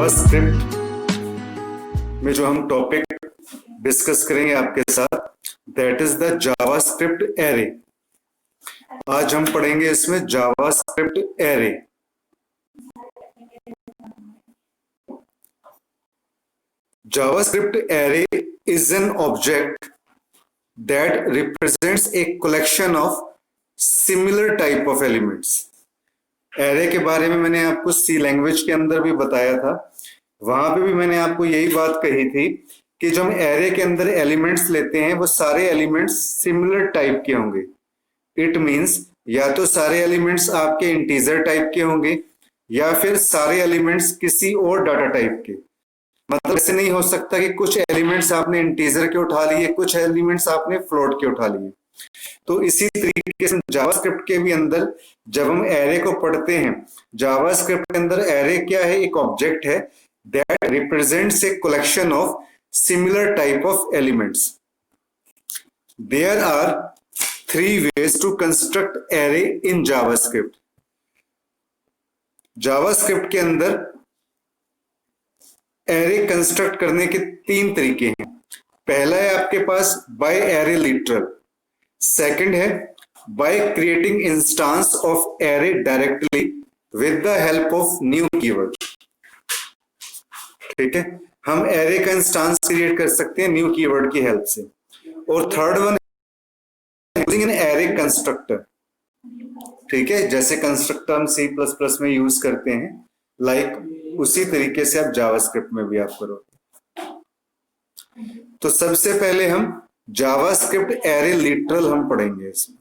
JavaScript में जो हम टॉपिक डिस्कस करेंगे आपके साथ, that is the JavaScript array. आज हम पढ़ेंगे इसमें JavaScript array. JavaScript array is an object that represents a collection of similar type of elements. array के बारे में मैंने आपको C लैंग्वेज के अंदर भी बताया था, वहां पे भी मैंने आपको यही बात कही थी कि जो हम array के अंदर एलिमेंट्स लेते हैं वो सारे एलिमेंट्स सिमिलर टाइप के होंगे। इट मीन्स या तो सारे एलिमेंट्स आपके इंटीजर टाइप के होंगे या फिर सारे एलिमेंट्स किसी और डाटा टाइप के। मतलब ऐसे नहीं हो सकता कि कुछ एलिमेंट्स आपने इंटीजर के उठा लिए, कुछ एलिमेंट्स आपने फ्लोट के उठा लिए। तो इसी तरीके से जावास्क्रिप्ट के भी अंदर जब हम एरे को पढ़ते हैं, जावास्क्रिप्ट के अंदर एरे क्या है? एक ऑब्जेक्ट है that represents a collection of similar type of elements. There are 3 ways to construct array in JavaScript. JavaScript के अंदर एरे कंस्ट्रक्ट करने के 3 तरीके हैं। पहला है आपके पास बाय एरे लिटरल, सेकंड है by creating instance of array directly with the help of new keyword. ठीक है, हम एरे का इंस्टेंस क्रिएट कर सकते हैं न्यू कीवर्ड की हेल्प से। और third one using an array constructor. ठीक है, जैसे कंस्ट्रक्टर हम C++ में यूज करते हैं, लाइक उसी तरीके से आप जावास्क्रिप्ट में भी आप करो। तो सबसे पहले हम जावास्क्रिप्ट एरे लिटरल हम पढ़ेंगे। इसमें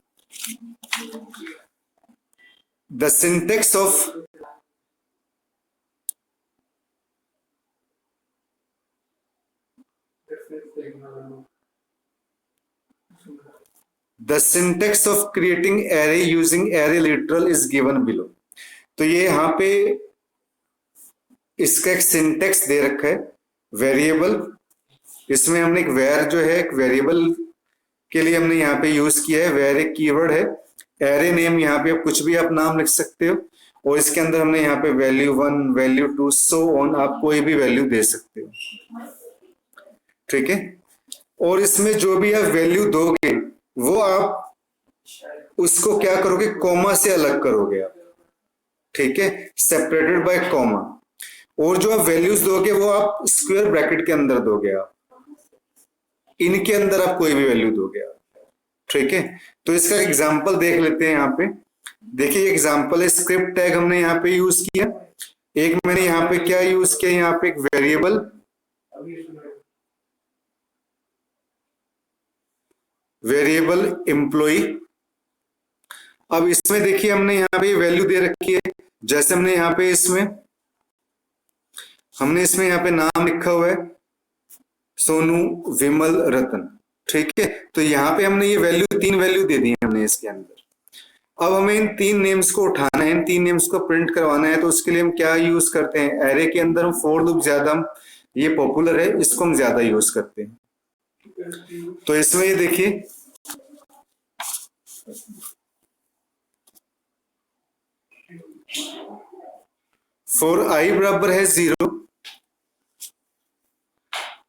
the syntax of creating array using array literal is given below. तो ये यहां पे इसका एक सिंटेक्स दे रखा है, वेरिएबल। इसमें हमने एक वेर जो है एक वेरिएबल के लिए हमने यहाँ पे यूज किया है। वेर एक कीवर्ड है, एरे नेम यहाँ पे आप कुछ भी आप नाम लिख सकते हो, और इसके अंदर हमने यहाँ पे वैल्यू 1 वैल्यू 2 सो ऑन, आप कोई भी वैल्यू दे सकते हो। ठीक है, और इसमें जो भी आप वैल्यू दोगे वो आप उसको क्या करोगे? कॉमा से अलग करोगे आप। ठीक है, सेपरेटेड बाय कॉमा। और जो आप वैल्यूज दोगे वो आप स्क्वायर ब्रैकेट के अंदर दोगे, आप इनके अंदर आप कोई भी वैल्यू दोगे आप। ठीक है, तो इसका एग्जांपल देख लेते हैं। यहाँ पे देखिए एग्जांपल है, स्क्रिप्ट टैग हमने यहाँ पे यूज किया। एक मैंने यहाँ पे क्या यूज किया? यहाँ पे एक वेरिएबल एम्प्लॉय। अब इसमें देखिए हमने यहाँ पे वैल्यू दे रखी है। जैसे हमने यहाँ पे इसमें यहाँ पे नाम लिखा हुआ है सोनू, विमल, रतन। ठीक है, तो यहाँ पे हमने ये वैल्यू 3 वैल्यू दे दी है हमने इसके अंदर। अब हमें इन 3 नेम्स को उठाना है, इन 3 नेम्स को प्रिंट करवाना है। तो उसके लिए हम क्या यूज करते हैं? एरे के अंदर हम फॉर लूप ज्यादा, ये पॉपुलर है, इसको हम ज्यादा यूज करते हैं। तो इसमें ये देखिए फॉर आई बराबर है 0,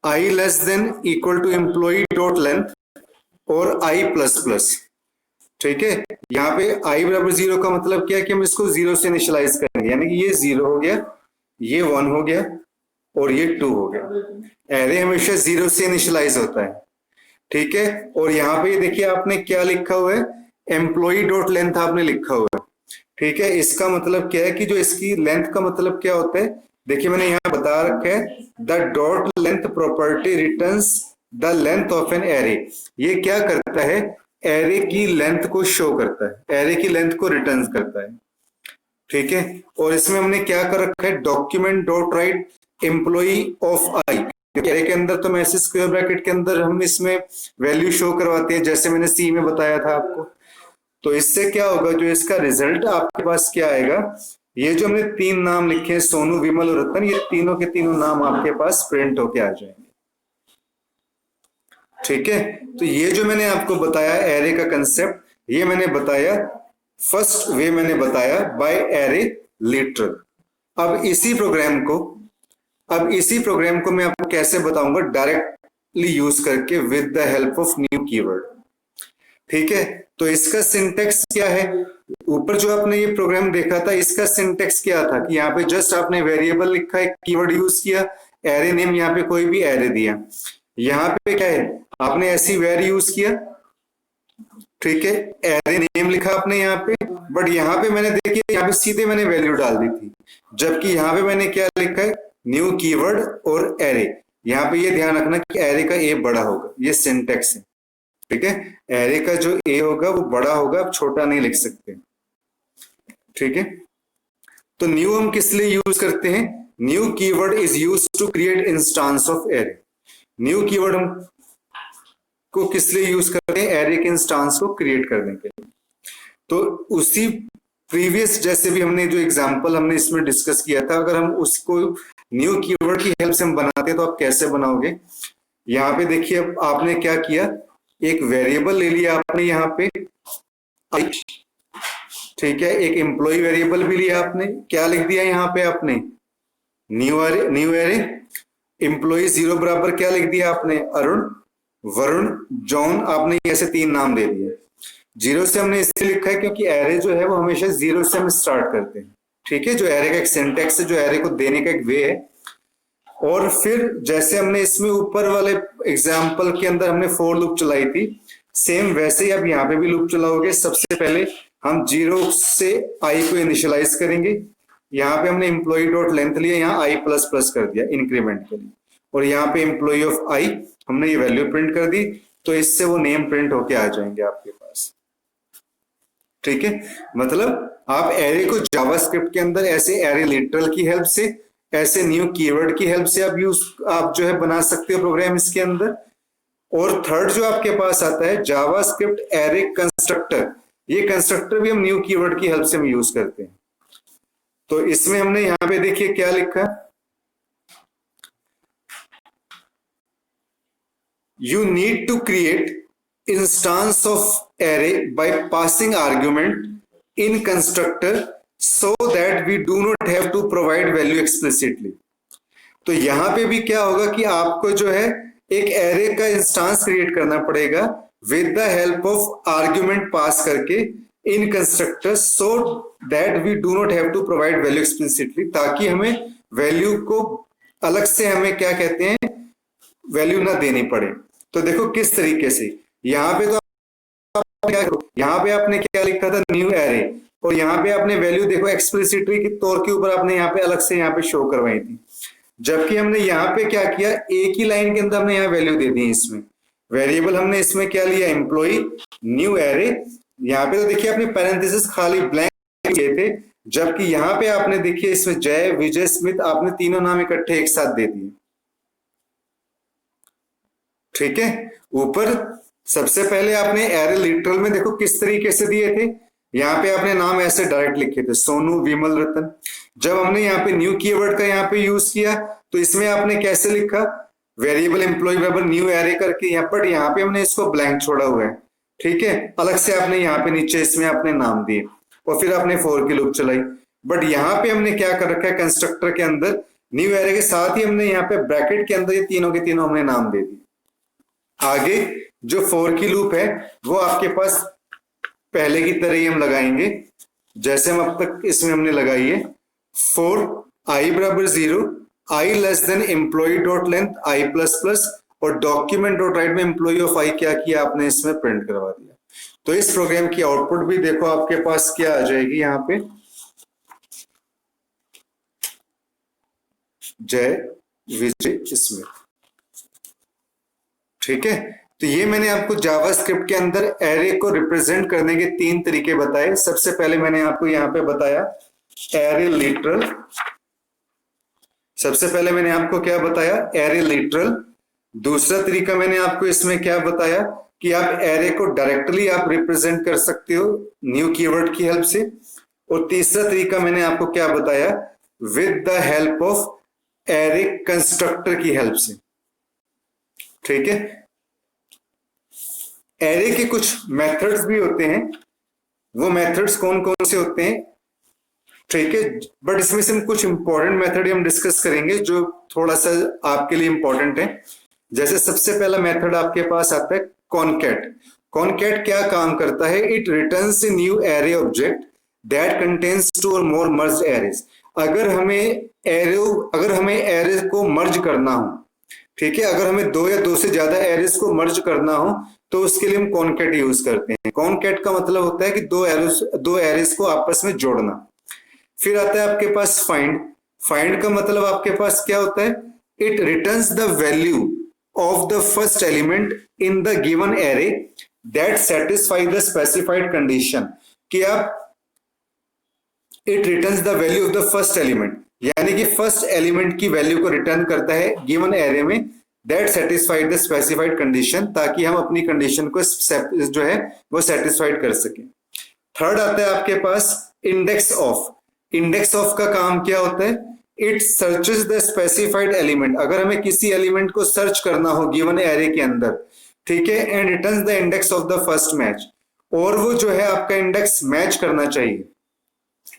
i less than equal to employ dot length और आई प्लस प्लस। ठीक है, यहाँ पे आई बराबर 0 का मतलब क्या है कि हम इसको 0 से इनिशियलाइज करेंगे, यानी कि ये 0 हो गया, ये 1 हो गया और ये 2 हो गया। एरे हमेशा 0 से इनिशियलाइज होता है। ठीक है, और यहाँ पे देखिए आपने क्या लिखा हुआ है? एम्प्लॉय डॉट लेंथ आपने लिखा हुआ है। ठीक है, इसका मतलब क्या है कि जो इसकी लेंथ का मतलब क्या होता है? देखिए मैंने यहाँ बता रखा है, the dot length property returns the length of an array. ये क्या करता है? एरे की लेंथ को शो करता है, एरे की लेंथ को रिटर्न करता है। ठीक है, और इसमें हमने क्या कर रखा है? Document dot write employ of I. Array के अंदर तो मैसेज स्क्वायर ब्रैकेट के अंदर हम इसमें वैल्यू शो करवाते हैं, जैसे मैंने सी में बताया था आपको। तो इससे क्या होगा? जो इसका रिजल्ट आपके पास क्या आएगा? ये जो हमने 3 नाम लिखे हैं सोनू, विमल और रतन, ये तीनों के तीनों नाम आपके पास प्रिंट होके आ जाएंगे। ठीक है, तो ये जो मैंने आपको बताया एरे का कंसेप्ट, ये मैंने बताया फर्स्ट वे मैंने बताया बाय एरे लिटरल। अब इसी प्रोग्राम को अब इसी प्रोग्राम को मैं आपको कैसे बताऊंगा, डायरेक्टली यूज करके with the help of new keyword. ठीक है, तो इसका सिंटेक्स क्या है, ऊपर जो आपने ये प्रोग्राम देखा था इसका सिंटेक्स क्या था कि यहाँ पे जस्ट आपने वेरिएबल लिखा है, कीवर्ड यूज किया, एरे नेम यहाँ पे कोई भी एरे दिया, यहाँ पे क्या है आपने ऐसी वेर यूज किया, ठीक है, एरे नेम लिखा आपने यहाँ पे, बट यहाँ पे मैंने देखिए यहाँ पे सीधे मैंने वैल्यू डाल दी थी, जबकि यहाँ पे मैंने क्या लिखा है, न्यू कीवर्ड और एरे। यहाँ पे ये ध्यान रखना कि एरे का ए बड़ा होगा, ये सिंटेक्स है, ठीक है, एरे का जो ए होगा वो बड़ा होगा, आप छोटा नहीं लिख सकते। ठीक है, तो न्यू हम किस लिए यूज करते हैं, new keyword is use to create instance of array. New keyword हम को किस लिए यूज करते हैं, एरे के इंस्टांस को क्रिएट करने के लिए। तो उसी प्रीवियस जैसे भी हमने जो एग्जांपल हमने इसमें डिस्कस किया था, अगर हम उसको न्यू कीवर्ड की हेल्प से हम बनाते हैं तो आप कैसे बनाओगे, यहाँ पे देखिए अब आपने क्या किया, एक वेरिएबल ले लिया आपने यहाँ पे, ठीक है, एक एम्प्लॉय वेरिएबल भी लिया आपने, क्या लिख दिया यहाँ पे आपने, न्यू एरे, एम्प्लॉय जीरो बराबर क्या लिख दिया आपने, अरुण, वरुण, जॉन, आपने ऐसे 3 नाम दे दिए। जीरो से हमने इसलिए लिखा है क्योंकि एरे जो है वो हमेशा जीरो से हम स्टार्ट करते हैं, ठीक है, जो एरे का एक सिंटेक्स है, जो एरे को देने का एक वे है। और फिर जैसे हमने इसमें ऊपर वाले एग्जाम्पल के अंदर हमने फॉर लूप चलाई थी, सेम वैसे ही अब यहाँ पे भी लूप चलाओगे। सबसे पहले हम 0 से आई को इनिशियलाइज करेंगे, यहाँ पे हमने एम्प्लॉय डॉट लेंथ लिया, यहाँ आई प्लस प्लस कर दिया इंक्रीमेंट के लिए, और यहाँ पे एम्प्लॉय ऑफ आई हमने ये वैल्यू प्रिंट कर दी, तो इससे वो नेम प्रिंट होके आ जाएंगे आपके पास। ठीक है, मतलब आप एरे को जावास्क्रिप्ट के अंदर ऐसे एरे लिटरल की हेल्प से, ऐसे न्यू कीवर्ड की हेल्प से आप जो है बना सकते हो प्रोग्राम इसके अंदर। और थर्ड जो आपके पास आता है जावास्क्रिप्ट एरे कंस्ट्रक्टर, ये कंस्ट्रक्टर भी हम न्यू कीवर्ड की हेल्प से हम यूज करते हैं। तो इसमें हमने यहाँ पे देखिए क्या लिखा, you need to create instance of array by passing argument in constructor so that we do not have to provide value explicitly। तो यहां पे भी क्या होगा कि आपको जो है एक एरे का इंस्टांस क्रिएट करना पड़ेगा with the help of argument pass करके in constructor, so that we do not have to provide value explicitly, ताकि हमें वैल्यू को अलग से हमें क्या कहते हैं वैल्यू ना देनी पड़े। तो देखो किस तरीके से, यहाँ पे तो यहाँ पे आपने क्या लिखा था, न्यू एरे, और यहाँ पे आपने वैल्यू देखो एक्सप्लिसिटली के तौर के ऊपर आपने यहाँ पे अलग से यहाँ पे शो करवाई थी, जबकि हमने यहाँ पे क्या किया, एक ही लाइन के अंदर हमने यहाँ वैल्यू दे दी। इसमें वेरिएबल हमने इसमें क्या लिया, एम्प्लॉय, न्यू एरे, यहाँ पे तो देखिए आपने पैरेंथेसिस खाली ब्लैंक किए थे, जबकि यहाँ पे आपने देखिए इसमें जय, विजय, स्मिथ, आपने तीनों नाम इकट्ठे एक साथ दे दिए। ठीक है, ऊपर सबसे पहले आपने एरे लिटरल में देखो किस तरीके से दिए थे, यहाँ पे आपने नाम ऐसे डायरेक्ट लिखे थे, सोनू, विमल, रतन। जब हमने यहाँ पे न्यू कीवर्ड का यहाँ पे यूज किया तो इसमें आपने कैसे लिखा, वेरिएबल एम्प्लॉय बराबर न्यू एरे करके, यहाँ पर यहाँ पे हमने इसको ब्लैंक छोड़ा हुआ है, ठीक है, अलग से आपने यहाँ पे नीचे इसमें आपने नाम दिए, और फिर आपने फॉर की लूप चलाई। बट यहाँ पे हमने क्या कर रखा है, कंस्ट्रक्टर के अंदर न्यू एरे के साथ ही हमने यहाँ पे ब्रैकेट के अंदर ये तीनों के तीनों हमने नाम दे दिए। आगे जो फॉर की लूप है वो आपके पास पहले की तरह ही हम लगाएंगे जैसे हम अब तक इसमें हमने लगाई है, फॉर आई बराबर 0, i less than employ dot length i plus plus, और डॉक्यूमेंट डॉट राइट में एम्प्लॉय ऑफ आई क्या किया आपने इसमें प्रिंट करवा दिया। तो इस प्रोग्राम की आउटपुट भी देखो आपके पास क्या आ जाएगी, यहाँ पे जय, विजय, स्मिथ। ठीक है, तो ये मैंने आपको जावास्क्रिप्ट के अंदर एरे को रिप्रेजेंट करने के 3 तरीके बताए। सबसे पहले मैंने आपको यहाँ पे बताया एरे लिटरल, सबसे पहले मैंने आपको क्या बताया, एरे लिटरल। दूसरा तरीका मैंने आपको इसमें क्या बताया कि आप एरे को डायरेक्टली आप रिप्रेजेंट कर सकते हो न्यू कीवर्ड की हेल्प से। और तीसरा तरीका मैंने आपको क्या बताया, with the help of array constructor की हेल्प से। ठीक है, एरे के कुछ मेथड्स भी होते हैं, वो मेथड्स कौन कौन से होते हैं, ठीक है। बट इसमें से हम कुछ इंपॉर्टेंट मेथड हम डिस्कस करेंगे जो थोड़ा सा आपके लिए इंपॉर्टेंट है। जैसे सबसे पहला मेथड आपके पास आता है कॉनकैट। कॉनकैट क्या काम करता है? It returns a new array object that contains two और मोर मर्ज्ड एरेज। अगर हमें एरे को मर्ज करना हो, ठीक है, अगर हमें दो या दो से ज्यादा एरेज को मर्ज करना हो तो उसके लिए हम कॉनकैट यूज करते हैं। कॉनकैट का मतलब होता है कि दो एरेज को आपस में जोड़ना। फिर आता है आपके पास फाइंड। फाइंड का मतलब आपके पास क्या होता है? It returns the value of the first element in the given array that satisfy the specified condition. कि आप it returns the value of the first element, यानी कि फर्स्ट एलिमेंट की वैल्यू को रिटर्न करता है गिवन एरे में that satisfied the specified condition, ताकि हम अपनी कंडीशन को जो है वो सेटिस्फाइड कर सके। थर्ड आता है आपके पास इंडेक्स ऑफ। इंडेक्स ऑफ का काम क्या होता है? It searches the specified element. अगर हमें किसी एलिमेंट को सर्च करना हो गिवन एरे के अंदर, ठीक है, and returns the index of the first match, और वो जो है आपका इंडेक्स मैच करना चाहिए,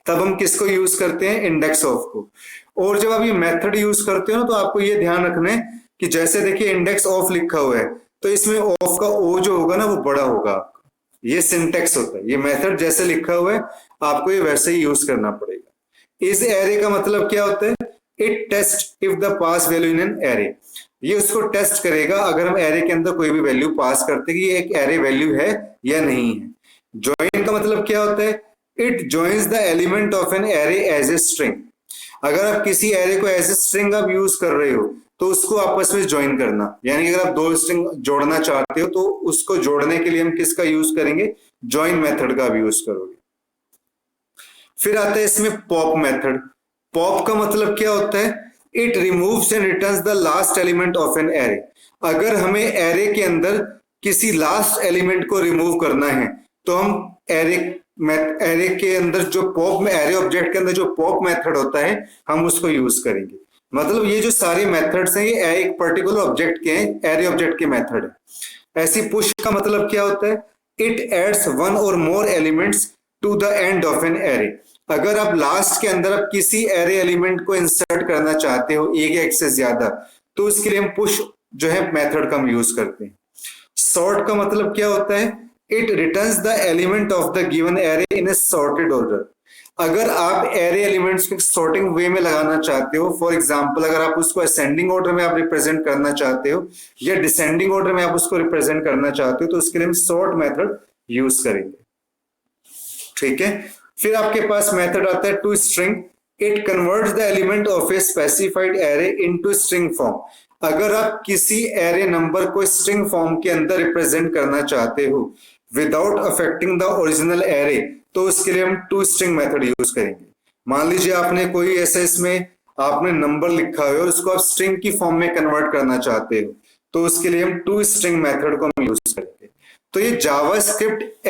तब हम किसको यूज करते हैं? इंडेक्स ऑफ को। और जब आप ये मेथड यूज करते हो तो आपको ये ध्यान रखना है कि जैसे देखिए इंडेक्स ऑफ लिखा हुआ है तो इसमें ऑफ का ओ जो होगा ना वो बड़ा होगा। ये सिंटेक्स होता है। ये मेथड जैसे लिखा हुआ है आपको ये वैसे ही यूज करना पड़ेगा। इस एरे का मतलब क्या होता है? It taste if the pass value in an array. ये उसको टेस्ट करेगा अगर हम एरे के अंदर कोई भी वैल्यू पास करते हैं कि ये एक एरे वैल्यू है या नहीं है। ज्वाइन का मतलब क्या होता है? It joins the element of an array as a string. अगर आप किसी एरे को एज ए स्ट्रिंग आप यूज कर रहे हो तो उसको आपस में ज्वाइन करना, यानी कि अगर आप दो स्ट्रिंग जोड़ना चाहते हो तो उसको जोड़ने के लिए हम किसका यूज करेंगे? ज्वाइन मेथड का आप यूज करोगे। फिर आता है इसमें पॉप मेथड। पॉप का मतलब क्या होता है? It removes and returns the last element of an array. अगर हमें एरे के अंदर किसी लास्ट एलिमेंट को रिमूव करना है तो हम एरे के अंदर जो पॉप में एरे ऑब्जेक्ट के अंदर जो पॉप मेथड होता है हम उसको यूज करेंगे। मतलब ये जो सारे मेथड्स हैं ये एक पर्टिकुलर ऑब्जेक्ट के हैं, एरे ऑब्जेक्ट के मेथड है। ऐसी पुश का मतलब क्या होता है? It adds one or more elements to the end of an array. अगर आप लास्ट के अंदर आप किसी एरे एलिमेंट को इंसर्ट करना चाहते हो एक या एक से ज्यादा, तो उसके लिए हम पुश जो है मेथड का हम यूज करते हैं। सॉर्ट का मतलब क्या होता है? It returns the element of the given array in A sorted order. अगर आप एरे एलिमेंट्स को सॉर्टिंग वे में लगाना चाहते हो, फॉर एग्जांपल अगर आप उसको असेंडिंग ऑर्डर में आप रिप्रेजेंट करना चाहते हो या डिसेंडिंग ऑर्डर में आप उसको रिप्रेजेंट करना चाहते हो, तो उसके लिए हम सॉर्ट मेथड यूज करेंगे। ठीक है। फिर आपके पास मेथड आता है to string. It converts the element of a specified array into string form. अगर आप किसी एरे नंबर को स्ट्रिंग फॉर्म के अंदर रिप्रेजेंट करना चाहते हो without affecting the original array, तो उसके लिए हम टू स्ट्रिंग मेथड यूज करेंगे। मान लीजिए आपने कोई ऐसा इसमें आपने नंबर लिखा है और उसको आप स्ट्रिंग की फॉर्म में कन्वर्ट करना चाहते हो, तो उसके लिए हम टू स्ट्रिंग मेथड को हम यूज करेंगे। तो ये जावास्क्रिप्ट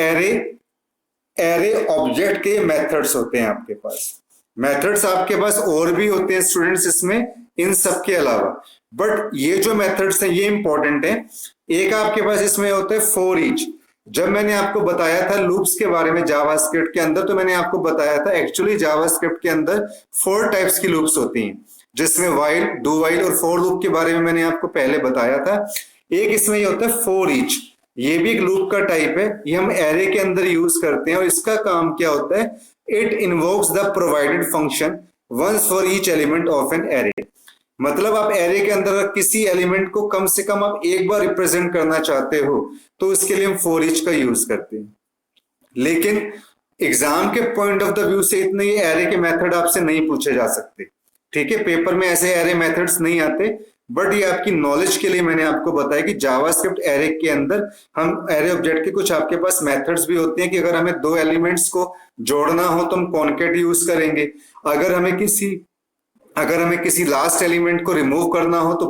एरे ऑब्जेक्ट के मेथड्स होते हैं आपके पास। मेथड्स आपके पास और भी होते हैं स्टूडेंट्स इसमें इन सब के अलावा, बट ये जो मेथड्स हैं ये इंपॉर्टेंट है। एक आपके पास इसमें होता है फॉर ईच। जब मैंने आपको बताया था लूप्स के बारे में जावास्क्रिप्ट के अंदर, तो मैंने आपको बताया था एक्चुअली जावास्क्रिप्ट के अंदर 4 टाइप्स की लूप्स होती हैं, जिसमें व्हाइल, डू व्हाइल और फॉर लूप के बारे में मैंने आपको पहले बताया था। एक इसमें ये होता है फॉर ईच। ये भी एक लूप का टाइप है, ये हम एरे के अंदर यूज करते हैं और इसका काम क्या होता है? It invokes the provided function once for each element of an array. मतलब आप एरे के अंदर किसी एलिमेंट को कम से कम आप एक बार रिप्रेजेंट करना चाहते हो तो उसके लिए हम फॉर ईच का यूज करते हैं। लेकिन एग्जाम के पॉइंट ऑफ द व्यू से इतने ये एरे के मेथड आपसे नहीं पूछे जा सकते। ठीक है, पेपर में ऐसे एरे मेथड्स नहीं आते, बट ये आपकी नॉलेज के लिए मैंने आपको बताया कि जावास्क्रिप्ट एरे के अंदर हम एरे ऑब्जेक्ट के कुछ आपके पास मेथड्स भी होते हैं कि अगर हमें दो एलिमेंट्स को जोड़ना हो तो हम कॉनकैट यूज करेंगे। अगर हमें किसी लास्ट एलिमेंट को रिमूव करना हो तो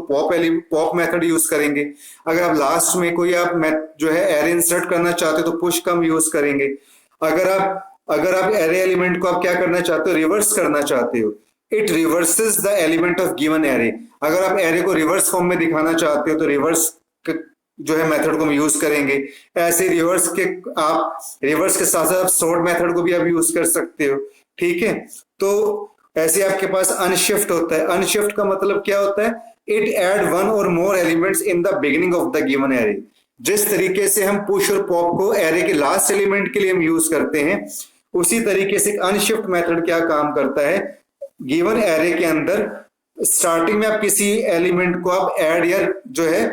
पॉप मेथड यूज करेंगे। अगर आप लास्ट में कोई आप जो है एरे इंसर्ट करना चाहते हो तो पुश का हम यूज करेंगे। अगर आप एरे एलिमेंट को आप क्या करना चाहते हो? रिवर्स करना चाहते हो, it reverses the element of given array. अगर आप एरे को रिवर्स फॉर्म में दिखाना चाहते हो तो रिवर्स जो है मेथड को हम यूज करेंगे। ऐसे रिवर्स के साथ साथ आप सॉर्ट मेथड को भी आप यूज कर सकते हो। ठीक है, तो ऐसे आपके पास अनशिफ्ट होता है। अनशिफ्ट का मतलब क्या होता है? It add one or more elements in the beginning of the given array. जिस तरीके से हम पुश और पॉप को एरे के लास्ट एलिमेंट के लिए हम यूज करते हैं, उसी तरीके से अनशिफ्ट मेथड क्या काम करता है, गिवन एरे के अंदर स्टार्टिंग में आप किसी एलिमेंट को आप ऐड या जो है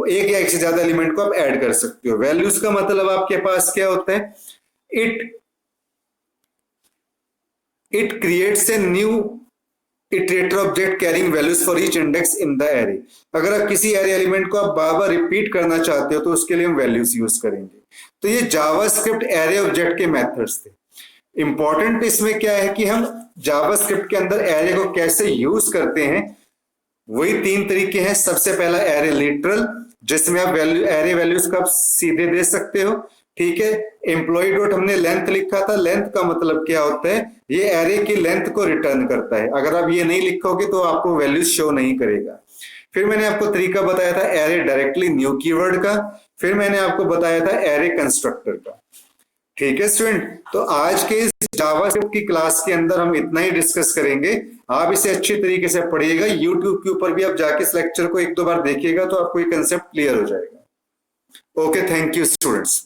एक या एक से ज्यादा एलिमेंट को आप ऐड कर सकते हो। वैल्यूज का मतलब आपके पास क्या होता है? It creates a new iterator object carrying values for each index in the array. अगर आप किसी एरे एलिमेंट को आप बार बार रिपीट करना चाहते हो तो उसके लिए हम वैल्यूज यूज करेंगे। तो ये जावास्क्रिप्ट एरे ऑब्जेक्ट के मेथड्स थे। इंपॉर्टेंट इसमें क्या है कि हम जावास्क्रिप्ट के अंदर एरे को कैसे यूज करते हैं, वही तीन तरीके हैं। सबसे पहला एरे लिटरल, जिसमें आप एरे वैल्यूज को आप सीधे दे सकते हो, ठीक है। एम्प्लॉय डॉट हमने लेंथ लिखा था, लेंथ का मतलब क्या होता है? ये एरे की लेंथ को रिटर्न करता है। अगर आप ये नहीं लिखोगे तो आपको वैल्यूज शो नहीं करेगा। फिर मैंने आपको तरीका बताया था एरे डायरेक्टली न्यू कीवर्ड का। फिर मैंने आपको बताया था एरे कंस्ट्रक्टर का। ठीक है स्टूडेंट, तो आज के इस जावास्क्रिप्ट की क्लास के अंदर हम इतना ही डिस्कस करेंगे। आप इसे अच्छी तरीके से पढ़िएगा। यूट्यूब के ऊपर भी आप जाके इस लेक्चर को एक दो बार देखिएगा तो आपको ये कंसेप्ट क्लियर हो जाएगा। Okay, thank you students.